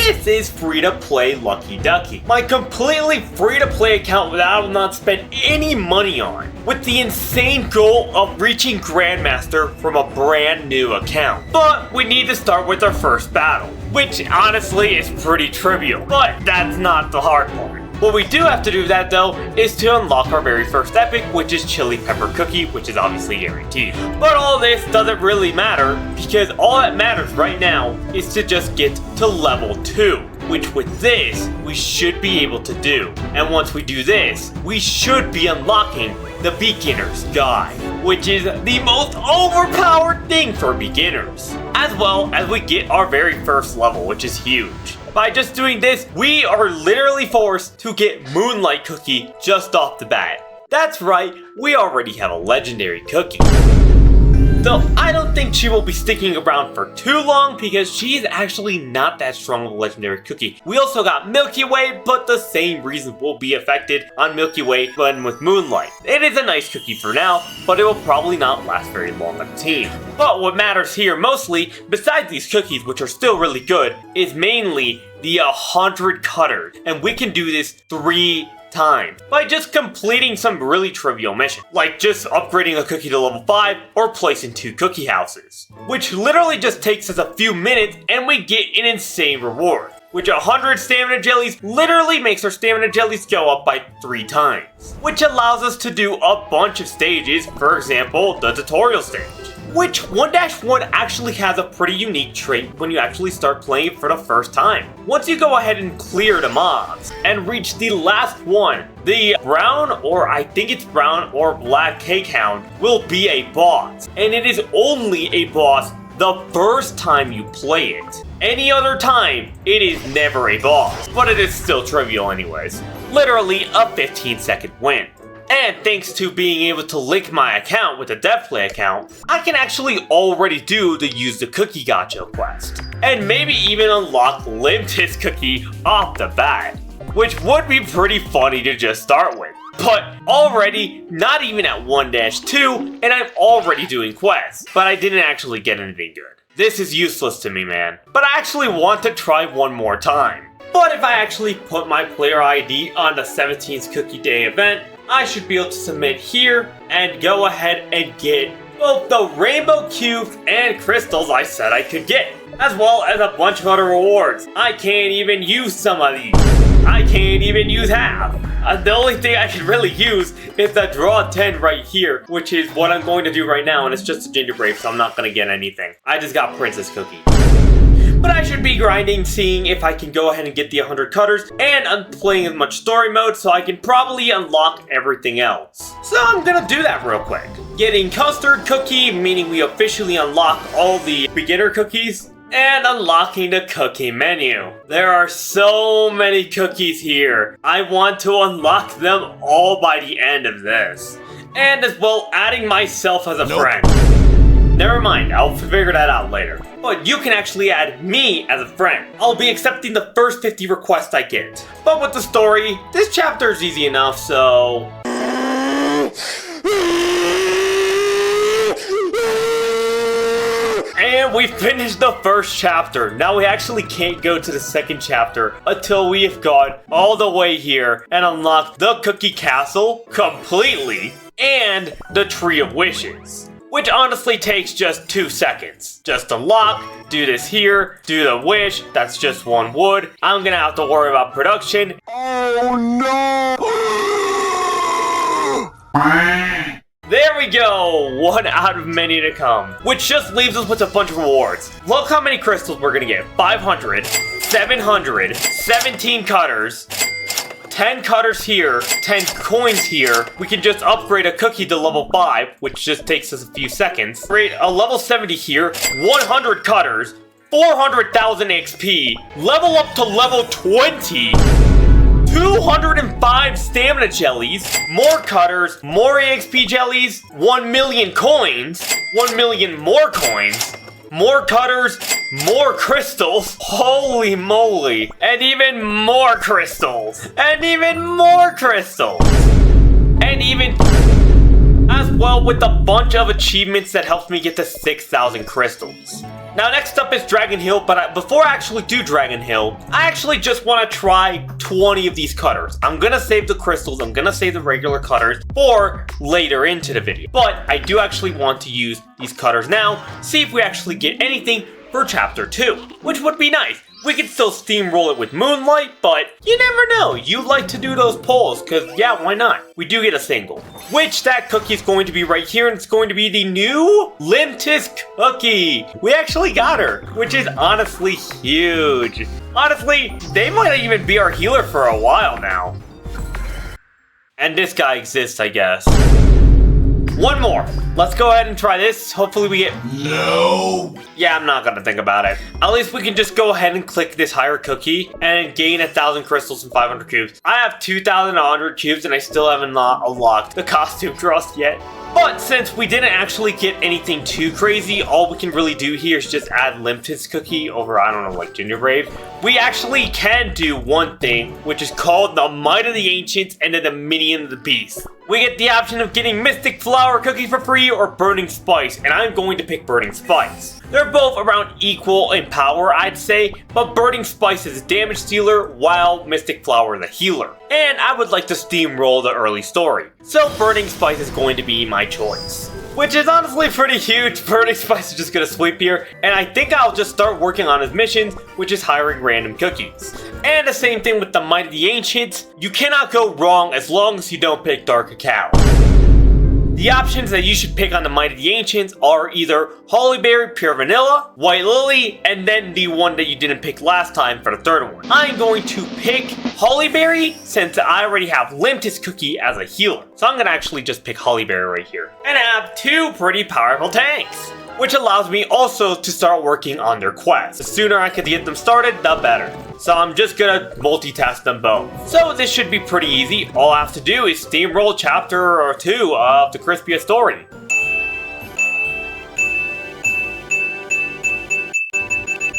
this is free-to-play Lucky Ducky, my completely free-to-play account that I will not spend any money on, with the insane goal of reaching Grandmaster from a brand new account. But we need to start with our first battle, which honestly is pretty trivial, but that's not the hard part. What we do have to do that though is to unlock our very first epic, which is Chili Pepper Cookie, which is obviously guaranteed. But all this doesn't really matter, because all that matters right now is to just get to level 2, which with this, we should be able to do. And once we do this, we should be unlocking the Beginner's Guide, which is the most overpowered thing for beginners. As well as we get our very first level, which is huge. By just doing this, we are literally forced to get Moonlight Cookie just off the bat. That's right, we already have a legendary cookie. Though I don't think she will be sticking around for too long because she is actually not that strong of a legendary cookie. We also got Milky Way, but the same reason will be affected on Milky Way when with Moonlight. It is a nice cookie for now, but it will probably not last very long on the team. But what matters here mostly, besides these cookies which are still really good, is mainly the 100 cutters. And we can do this 3 times by just completing some really trivial missions, like just upgrading a cookie to level 5 or placing 2 cookie houses, which literally just takes us a few minutes and we get an insane reward, which 100 stamina jellies literally makes our stamina jellies go up by 3 times, which allows us to do a bunch of stages, for example, the tutorial stage. Which 1-1 actually has a pretty unique trait when you actually start playing it for the first time. Once you go ahead and clear the mobs and reach the last one, the brown, or I think it's brown or black cake hound will be a boss. And it is only a boss the first time you play it. Any other time, it is never a boss. But it is still trivial anyways. Literally a 15-second win. And thanks to being able to link my account with the DevPlay account, I can actually already do the Use the Cookie Gacha quest. And maybe even unlock Limited Cookie off the bat, which would be pretty funny to just start with. But already, not even at 1-2, and I'm already doing quests, but I didn't actually get anything good. This is useless to me, man. But I actually want to try one more time. But if I actually put my player ID on the 17th Cookie Day event, I should be able to submit here and go ahead and get both the rainbow cubes and crystals I said I could get, as well as a bunch of other rewards. I can't even use some of these. I can't even use half. The only thing I can really use is the draw 10 right here, which is what I'm going to do right now, and it's just a gingerbread, so I'm not going to get anything. I just got Princess Cookie. But I should be grinding, seeing if I can go ahead and get the 100 cutters, and I'm playing as much story mode, so I can probably unlock everything else. So I'm gonna do that real quick. Getting custard cookie, meaning we officially unlock all the beginner cookies, and unlocking the cookie menu. There are so many cookies here. I want to unlock them all by the end of this. And as well, adding myself as a friend. Never mind, I'll figure that out later. But you can actually add me as a friend. I'll be accepting the first 50 requests I get. But with the story, this chapter is easy enough, so... And we finished the first chapter. Now we actually can't go to the second chapter until we have gone all the way here and unlocked the Cookie Castle completely and the Tree of Wishes. Which honestly takes just 2 seconds. Just unlock, do this here, do the wish, that's just 1 wood. I'm gonna have to worry about production. Oh no! There we go! 1 out of many to come. Which just leaves us with a bunch of rewards. Look how many crystals we're gonna get. 500, 700, 17 cutters, 10 cutters here, 10 coins here. We can just upgrade a cookie to level 5, which just takes us a few seconds. Upgrade a level 70 here, 100 cutters, 400,000 XP, level up to level 20, 205 stamina jellies, more cutters, more EXP jellies, 1 million coins, 1 million more coins, more cutters, more crystals, holy moly, and even more crystals, and even more crystals, and even as well with a bunch of achievements that helped me get to 6,000 crystals. Now next up is Dragon Hill, but before I actually do Dragon Hill, I actually just want to try 20 of these cutters. I'm gonna save the crystals, I'm gonna save the regular cutters for later into the video. But I do actually want to use these cutters now, see if we actually get anything for chapter 2, which would be nice. We can still steamroll it with Moonlight, but you never know. You like to do those polls, because yeah, why not? We do get a single. Which that cookie is going to be right here, and it's going to be the new Limtis cookie. We actually got her, which is honestly huge. Honestly, they might even be our healer for a while now. And this guy exists, I guess. One more. Let's go ahead and try this. Hopefully we get... No! Yeah, I'm not gonna think about it. At least we can just go ahead and click this higher cookie and gain 1,000 crystals and 500 cubes. I have 2,100 cubes and I still haven't unlocked the costume trust yet. But since we didn't actually get anything too crazy, all we can really do here is just add Limtis cookie over, I don't know, like Gingerbrave. We actually can do one thing, which is called the Might of the Ancients and the Dominion of the Beast. We get the option of getting Mystic Flower cookie for free or Burning Spice, and I'm going to pick Burning Spice. They're both around equal in power, I'd say, but Burning Spice is a damage stealer while Mystic Flower is a healer. And I would like to steamroll the early story, so Burning Spice is going to be my choice. Which is honestly pretty huge. Burning Spice is just gonna sweep here, and I think I'll just start working on his missions, which is hiring random cookies. And the same thing with the Might of the Ancients. You cannot go wrong as long as you don't pick Dark Cacao. The options that you should pick on the Might of the Ancients are either Hollyberry, Pure Vanilla, White Lily, and then the one that you didn't pick last time for the third one. I'm going to pick Hollyberry since I already have Limtis Cookie as a healer. So I'm going to actually just pick Hollyberry right here. And I have two pretty powerful tanks, which allows me also to start working on their quests. The sooner I can get them started, the better. So I'm just gonna multitask them both. So this should be pretty easy. All I have to do is steamroll chapter 2 of the Crispia story.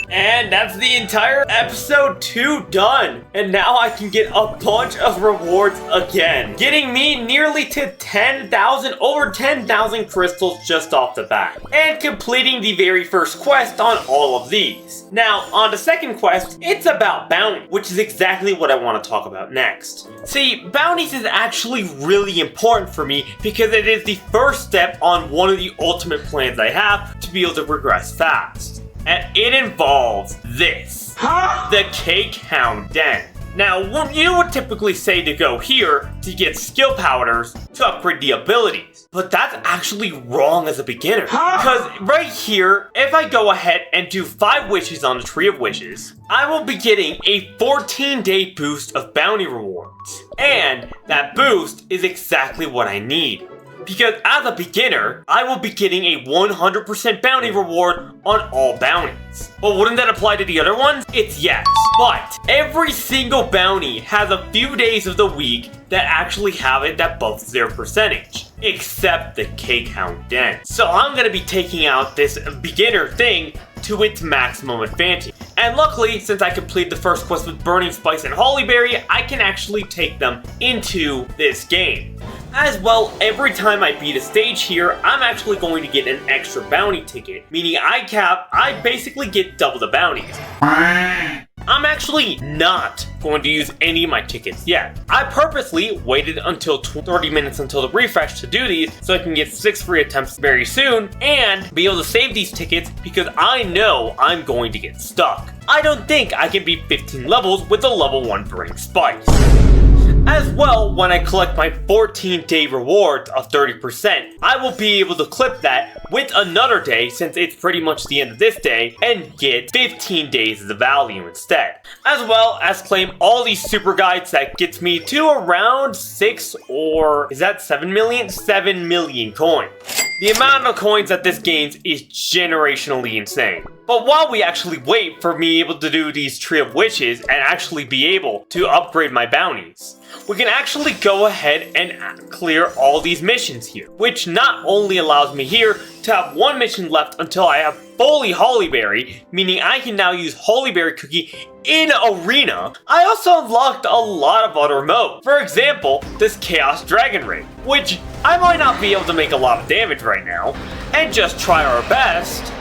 And that's the entire episode 2 done. And now I can get a bunch of rewards again, getting me nearly to 10,000, over 10,000 crystals just off the bat. And completing the very first quest on all of these. Now, on the second quest, it's about bounty, which is exactly what I want to talk about next. See, bounties is actually really important for me because it is the first step on one of the ultimate plans I have to be able to progress fast. And it involves this, the Cake Hound Den. Now, you would typically say to go here to get skill powders to upgrade the abilities. But that's actually wrong as a beginner. Because right here, if I go ahead and do 5 wishes on the Tree of Wishes, I will be getting a 14-day boost of bounty rewards. And that boost is exactly what I need. Because as a beginner, I will be getting a 100% bounty reward on all bounties. But wouldn't that apply to the other ones? It's yes. But every single bounty has a few days of the week that actually have it that buffs their percentage. Except the Cake Hound Den. So I'm going to be taking out this beginner thing to its maximum advantage. And luckily, since I completed the first quest with Burning Spice and Hollyberry, I can actually take them into this game. As well, every time I beat a stage here, I'm actually going to get an extra bounty ticket, meaning I basically get double the bounties. I'm actually not going to use any of my tickets yet. I purposely waited until 30 minutes until the refresh to do these so I can get 6 free attempts very soon and be able to save these tickets because I know I'm going to get stuck. I don't think I can beat 15 levels with a level 1 Burning Spice. As well, when I collect my 14-day reward of 30%, I will be able to clip that with another day since it's pretty much the end of this day and get 15 days of the value instead. As well as claim all these super guides that gets me to around 6 or is that 7 million? 7 million coins. The amount of coins that this gains is generationally insane. But while we actually wait for me able to do these Tree of Wishes and actually be able to upgrade my bounties, we can actually go ahead and clear all these missions here, which not only allows me here to have 1 mission left until I have fully Hollyberry, meaning I can now use Hollyberry Cookie in Arena. I also unlocked a lot of other modes. For example, this Chaos Dragon Raid, which I might not be able to make a lot of damage right now, and just try our best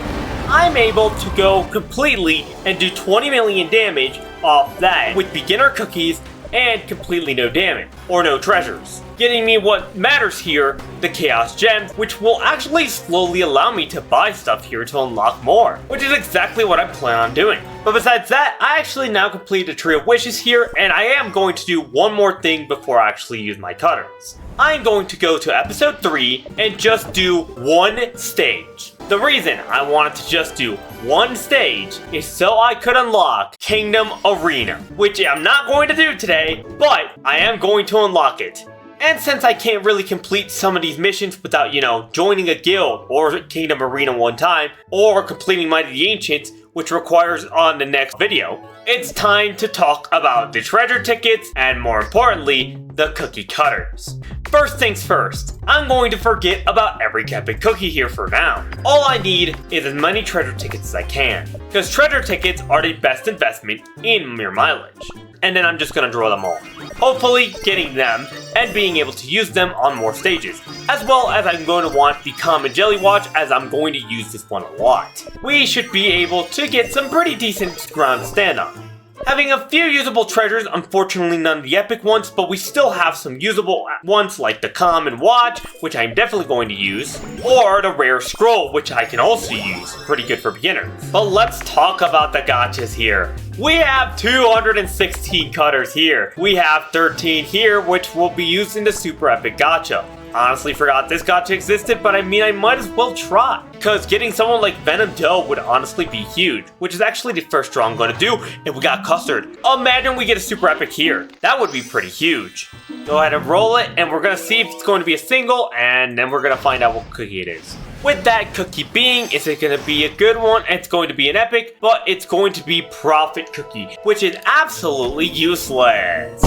I'm able to go completely and do 20 million damage off that with beginner cookies and completely no damage, or no treasures. Getting me what matters here, the Chaos Gems, which will actually slowly allow me to buy stuff here to unlock more, which is exactly what I plan on doing. But besides that, I actually now completed a Tree of Wishes here, and I am going to do one more thing before I actually use my cutters. I'm going to go to episode 3 and just do one stage. The reason I wanted to just do one stage is so I could unlock Kingdom Arena, which I'm not going to do today, but I am going to unlock it. And since I can't really complete some of these missions without, joining a guild or Kingdom Arena one time, or completing Might of the Ancients, which requires on the next video, it's time to talk about the treasure tickets and, more importantly, the cookie cutters. First things first, I'm going to forget about every epic cookie here for now. All I need is as many treasure tickets as I can, because treasure tickets are the best investment in your mileage. And then I'm just gonna draw them all. Hopefully getting them and being able to use them on more stages. As well as I'm going to want the Common Jelly Watch, as I'm going to use this one a lot. We should be able to get some pretty decent ground to stand on. Having a few usable treasures, unfortunately none of the epic ones, but we still have some usable ones like the Common Watch, which I'm definitely going to use, or the Rare Scroll, which I can also use, pretty good for beginners. But let's talk about the gachas here. We have 216 cutters here. We have 13 here, which will be used in the Super Epic Gacha. Honestly forgot this gacha existed, but I might as well try. Because getting someone like Venom Doe would honestly be huge, which is actually the first draw I'm going to do, and we got Custard. Imagine we get a super epic here. That would be pretty huge. Go ahead and roll it, and we're going to see if it's going to be a single, and then we're going to find out what cookie it is. With that cookie being, is it going to be a good one? It's going to be an epic, but it's going to be Prophet Cookie, which is absolutely useless.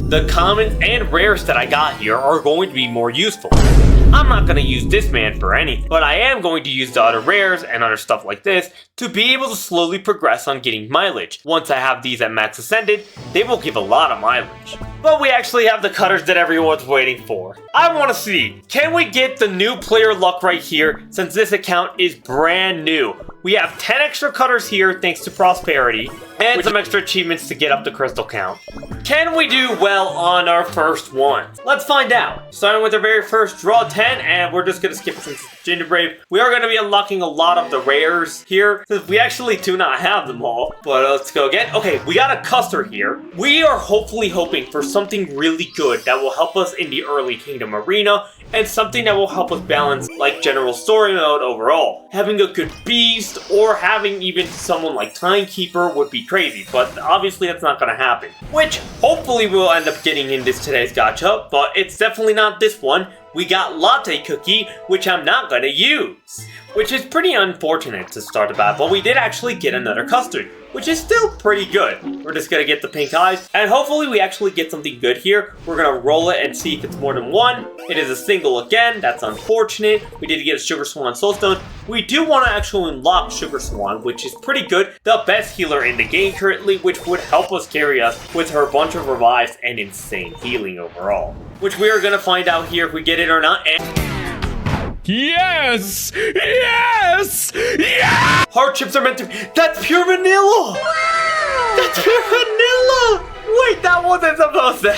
The commons and rares that I got here are going to be more useful. I'm not going to use this man for anything, but I am going to use the other rares and other stuff like this to be able to slowly progress on getting mileage. Once I have these at max ascended, they will give a lot of mileage. But we actually have the cutters that everyone's waiting for. I want to see, can we get the new player luck right here since this account is brand new? We have 10 extra cutters here thanks to prosperity, and some extra achievements to get up the crystal count. Can we do well on our first one? Let's find out. Starting with our very first draw 10, and we're just going to skip it since it's Gingerbrave. We are going to be unlocking a lot of the rares here, since we actually do not have them all. But let's go again. Okay, we got a custard here. We are hopefully hoping for something really good that will help us in the early Kingdom Arena, and something that will help us balance like general story mode overall. Having a good beast or having even someone like Timekeeper would be crazy, but obviously that's not going to happen. Which hopefully we'll end up getting in this today's gacha, but it's definitely not this one. We got Latte Cookie, which I'm not going to use. Which is pretty unfortunate to start the battle, but we did actually get another custard, which is still pretty good. We're just going to get the pink eyes, and hopefully we actually get something good here. We're going to roll it and see if it's more than one. It is a single again. That's unfortunate. We did get a Sugar Swan Soulstone. We do want to actually unlock Sugar Swan, which is pretty good. The best healer in the game currently, which would help us carry us with her bunch of revives and insane healing overall. Which we are going to find out here if we get it or not. Yes! Yes! Yeah! Hardships are meant to be. That's pure vanilla! Wow! That's pure vanilla! Wait, that wasn't supposed to.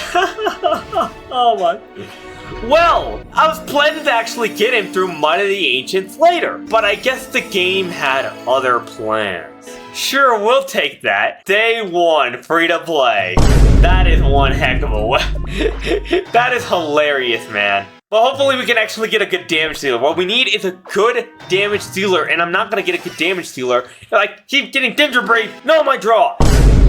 Oh my. Well, I was planning to actually get him through Might of the Ancients later, but I guess the game had other plans. Sure, we'll take that. Day 1, free to play. That is one heck of a way. That is hilarious, man. But hopefully we can actually get a good damage dealer. What we need is a good damage dealer, and I'm not gonna get a good damage dealer. I keep getting Gingerbrave. No, my draws.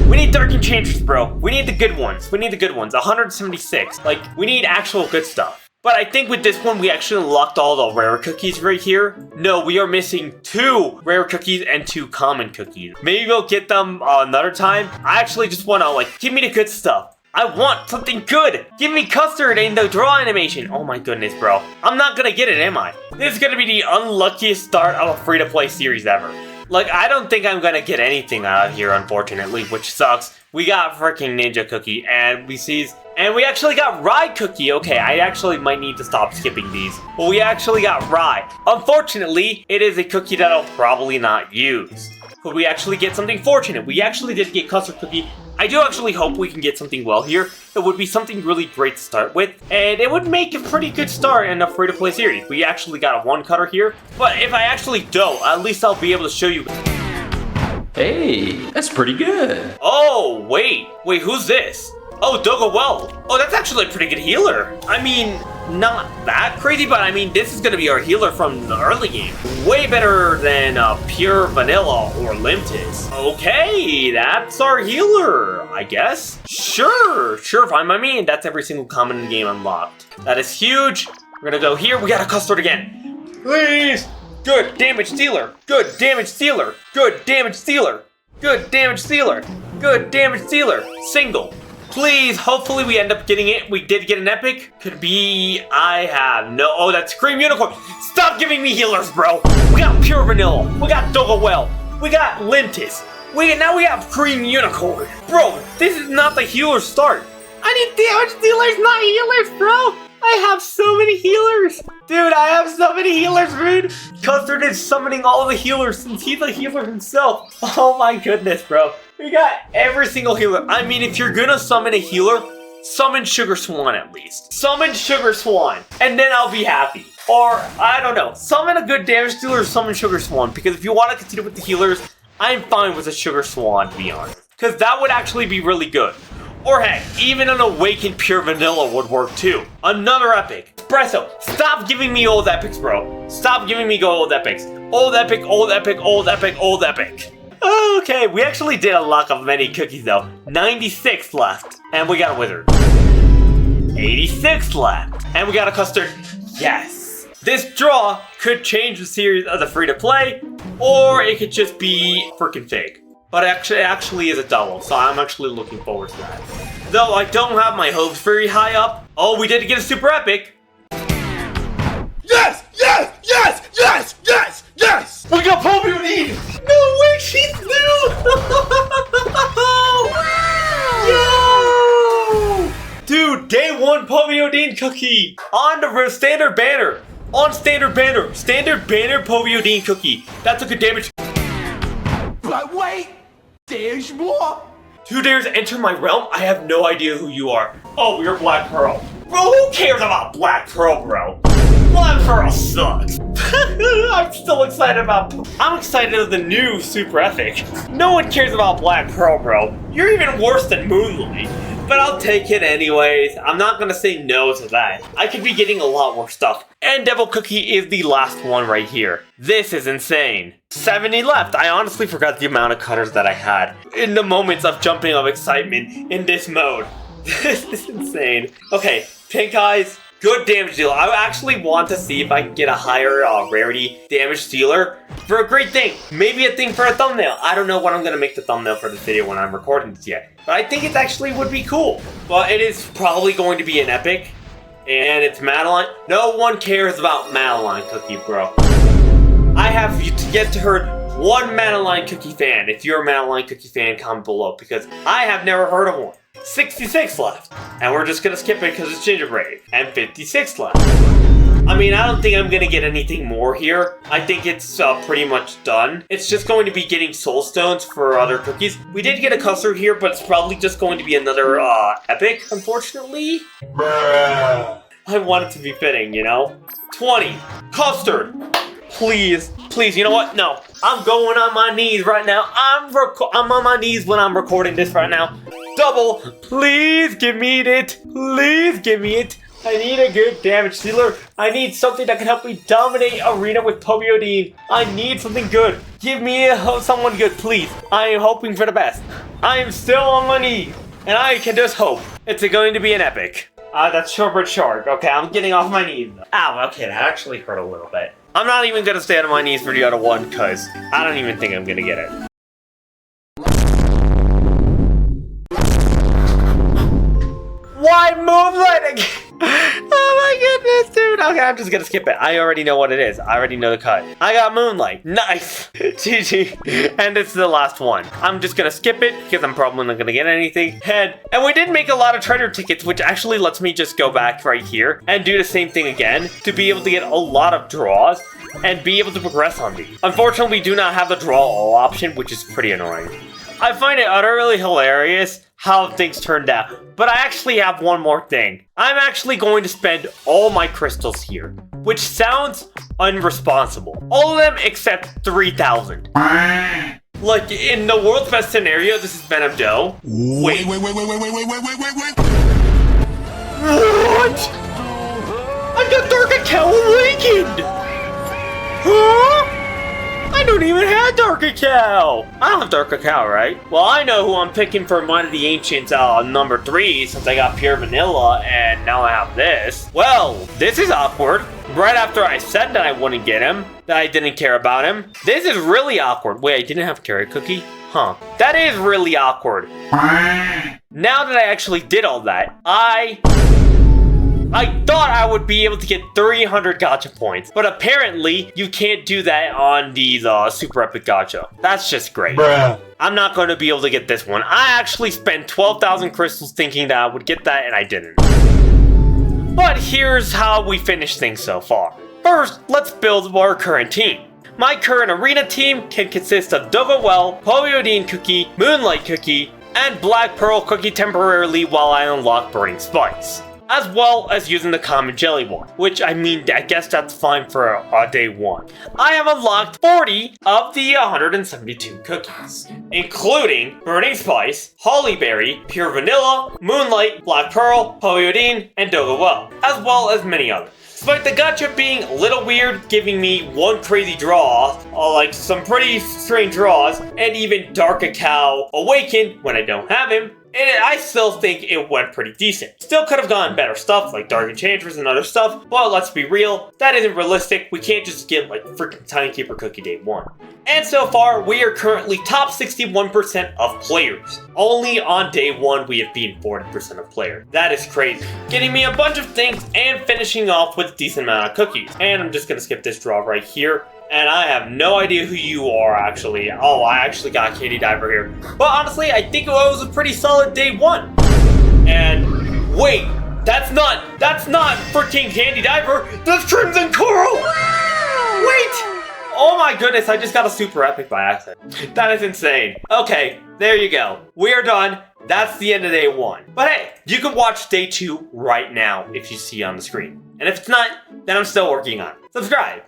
We need Dark Enchantress, bro. We need the good ones. We need the good ones. 176. We need actual good stuff. But I think with this one, we actually unlocked all the rare cookies right here. No, we are missing 2 rare cookies and 2 common cookies. Maybe we'll get them another time. I actually just want to, give me the good stuff. I want something good! Give me custard and the draw animation! Oh my goodness, bro. I'm not gonna get it, am I? This is gonna be the unluckiest start of a free-to-play series ever. I don't think I'm gonna get anything out of here, unfortunately, which sucks. We got freaking Ninja Cookie, and we see And we actually got rye cookie. Okay, I actually might need to stop skipping these. But we actually got rye. Unfortunately, it is a cookie that I'll probably not use. But we actually get something fortunate. We actually did get custard cookie. I do actually hope we can get something well here. It would be something really great to start with. And it would make a pretty good start in a free-to-play series. We actually got a one cutter here. But if I actually don't, at least I'll be able to show you. Hey, that's pretty good. Oh, wait, who's this? Oh, Well. Oh, that's actually a pretty good healer. I mean, not that crazy, but I mean, this is gonna be our healer from the early game. Way better than Pure Vanilla or Limtis. Okay, that's our healer, I guess. Sure, fine by me. And that's every single common in the game unlocked. That is huge. We're gonna go here. We got a custard again. Please. Good damage dealer. Good damage dealer. Good damage dealer. Good damage dealer. Good damage dealer. Single. Please, hopefully we end up getting it. We did get an epic. Could be, I have no, oh, that's Cream Unicorn. Stop giving me healers, bro. We got Pure Vanilla. We got Well. We got Limtis. Now we have Cream Unicorn. Bro, this is not the healer start. I need damage dealers, not healers, bro. I have so many healers. Dude, I have so many healers, dude. Custard is summoning all the healers since he's a healer himself. Oh my goodness, bro. We got every single healer. I mean, if you're gonna summon a healer, summon Sugar Swan at least. Summon Sugar Swan, and then I'll be happy. Or, I don't know, summon a good damage dealer or summon Sugar Swan, because if you want to continue with the healers, I'm fine with a Sugar Swan, to be honest. Because that would actually be really good. Or heck, even an Awakened Pure Vanilla would work too. Another epic. Bresso, stop giving me old epics, bro. Stop giving me old epics. Old epic, old epic, old epic, old epic. Okay, we actually did unlock of many cookies though. 96 left. And we got a wizard. 86 left. And we got a custard. Yes. This draw could change the series of the free-to-play, or it could just be freaking fake. But it actually is a double, so I'm actually looking forward to that. Though I don't have my hopes very high up. Oh, we did get a super epic. Yes! Yes! Yes! Yes! Yes! Yes! We got Pobiodine! No way, she's new! Yo! Dude, day one Pobiodine cookie! On the standard banner! On standard banner! Standard banner Pobiodine cookie! That took a damage. But wait! There's more! 2 dares enter my realm? I have no idea who you are. Oh, you're Black Pearl. Bro, who cares about Black Pearl, bro? Black Pearl sucks. I'm still excited about... I'm excited of the new Super Epic. No one cares about Black Pearl, bro. You're even worse than Moonlight. But I'll take it anyways. I'm not gonna say no to that. I could be getting a lot more stuff. And Devil Cookie is the last one right here. This is insane. 70 left. I honestly forgot the amount of cutters that I had in the moments of jumping of excitement in this mode. This is insane. Okay, Pink Eyes. Good damage dealer. I actually want to see if I can get a higher rarity damage dealer for a great thing. Maybe a thing for a thumbnail. I don't know what I'm going to make the thumbnail for this video when I'm recording this yet. But I think it actually would be cool. But it is probably going to be an epic. And it's Madeline. No one cares about Madeline Cookie, bro. I have yet to heard one Madeline Cookie fan. If you're a Madeline Cookie fan, comment below. Because I have never heard of one. 66 left. And we're just gonna skip it because it's gingerbread. And 56 left. I mean, I don't think I'm gonna get anything more here. I think it's pretty much done. It's just going to be getting soul stones for other cookies. We did get a custard here, but it's probably just going to be another epic, unfortunately. I want it to be fitting, you know? 20. Custard. Please, please, you know what? No. I'm going on my knees right now. I'm on my knees when I'm recording this right now. Double. Please give me it. Please give me it. I need a good damage dealer. I need something that can help me dominate arena with Pobiodine. I need something good. Give me someone good, please. I am hoping for the best. I am still on my knees, and I can just hope it's going to be an epic. That's Shorebird Shark. Okay, I'm getting off my knees. Ow, okay, that actually hurt a little bit. I'm not even gonna stay on my knees for the other one, cause I don't even think I'm gonna get it. Why moonlighting? Oh my goodness, dude! Okay, I'm just gonna skip it. I already know what it is. I already know the cut. I got Moonlight. Nice. GG. And it's the last one. I'm just gonna skip it because I'm probably not gonna get anything. And we did make a lot of treasure tickets, which actually lets me just go back right here and do the same thing again to be able to get a lot of draws and be able to progress on these. Unfortunately, we do not have the draw all option, which is pretty annoying. I find it utterly hilarious how things turned out, but I actually have one more thing. I'm actually going to spend all my crystals here, which sounds unresponsible. All of them except 3,000. Like, in the world's best scenario, this is Venom Doe. Wait. What? I got Dark Account Awakened! Huh? I don't even have Dark Cacao! I don't have Dark Cacao, right? Well, I know who I'm picking for one of the ancient number 3 since I got Pure Vanilla and now I have this. Well, this is awkward. Right after I said that I wouldn't get him, that I didn't care about him. This is really awkward. Wait, I didn't have Carrot Cookie? Huh. That is really awkward. Now that I actually did all that, I thought I would be able to get 300 gacha points, but apparently you can't do that on these super epic gacha. That's just great. Bruh. I'm not going to be able to get this one. I actually spent 12,000 crystals thinking that I would get that, and I didn't. But here's how we finish things so far. First, let's build our current team. My current arena team can consist of Dogawell, Polyodine Cookie, Moonlight Cookie, and Black Pearl Cookie temporarily while I unlock Burning Spice, as well as using the common jelly one, which I guess that's fine for day 1. I have unlocked 40 of the 172 cookies, including Burning Spice, Hollyberry, Pure Vanilla, Moonlight, Black Pearl, Polyodine, and Dogawell, as well as many others. Despite the gacha being a little weird, giving me one crazy draw, like some pretty strange draws, and even Dark Cacao Awakened when I don't have him, and I still think it went pretty decent. Still could have gotten better stuff like Dark Enchantress and other stuff, but let's be real, that isn't realistic. We can't just get like freaking Timekeeper Cookie day 1. And so far, we are currently top 61% of players. Only on day 1 we have beaten 40% of players. That is crazy. Getting me a bunch of things and finishing off with a decent amount of cookies. And I'm just gonna skip this draw right here. And I have no idea who you are, actually. Oh, I actually got Katie Diver here. But honestly, I think it was a pretty solid day 1. And wait, that's not freaking Candy Diver. That's Crimson Coral. Wait. Oh my goodness, I just got a super epic by accident. That is insane. Okay, there you go. We are done. That's the end of day 1. But hey, you can watch day 2 right now if you see on the screen. And if it's not, then I'm still working on it. Subscribe.